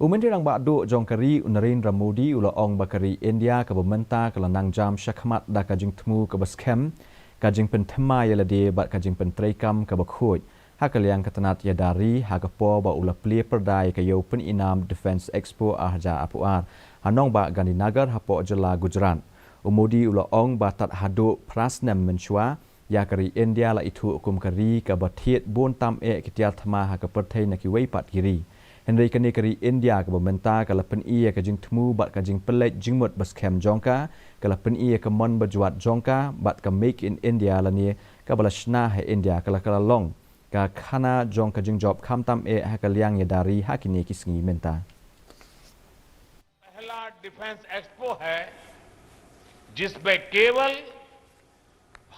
Umendirang bakdo jongkari Narendra Modi ula ong bakari India ke bementa ke lanang jam syakmat da kajing temu ke baskem kajing pentema yalade bat kajing pentreikam ke bakhoj hakaliang ketenat yadari hagapo ba ula Plie Pyrda ke yo peninam Defense Expo ahja apuar hanong ba Gandhinagar hapo jela Gujarat. Modi ula ong batat hadu prasnem menchua ya kari India la itu hukum kari ke bathiet bon tam kitial thama ha ke perthai na ki wei pat kiri. Henry kani kari India ke bementa ke lapen ia ke jing temu bat ke jing pelet jingmut baskem jongka ke lapen ia ke mon berjuat jongka bat ke make in India lani ke balashna he India ke la long ke khana jong ke jing job kham tam ha ke liang ya dari hakini kisngi menta. पहला defence expo है जिसमें केवल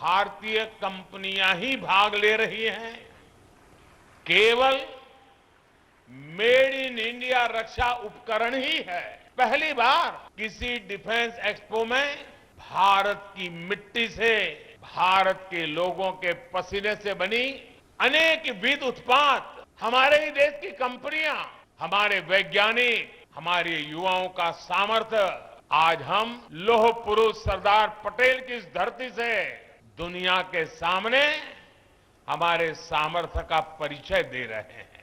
भारतीय कंपनियां ही भाग ले रही हैं। केवल मेड इन इंडिया रक्षा उपकरण ही है। पहली बार किसी डिफेंस एक्सपो में भारत की मिट्टी से भारत के लोगों के पसीने से बनी अनेक विध उत्पाद हमारे ही देश की कंपनियां, हमारे वैज्ञानिक, हमारे युवाओं का सामर्थ्य आज हम लौह पुरुष सरदार पटेल की इस धरती से दुनिया के सामने हमारे सामर्थ्य का परिचय दे रहे हैं।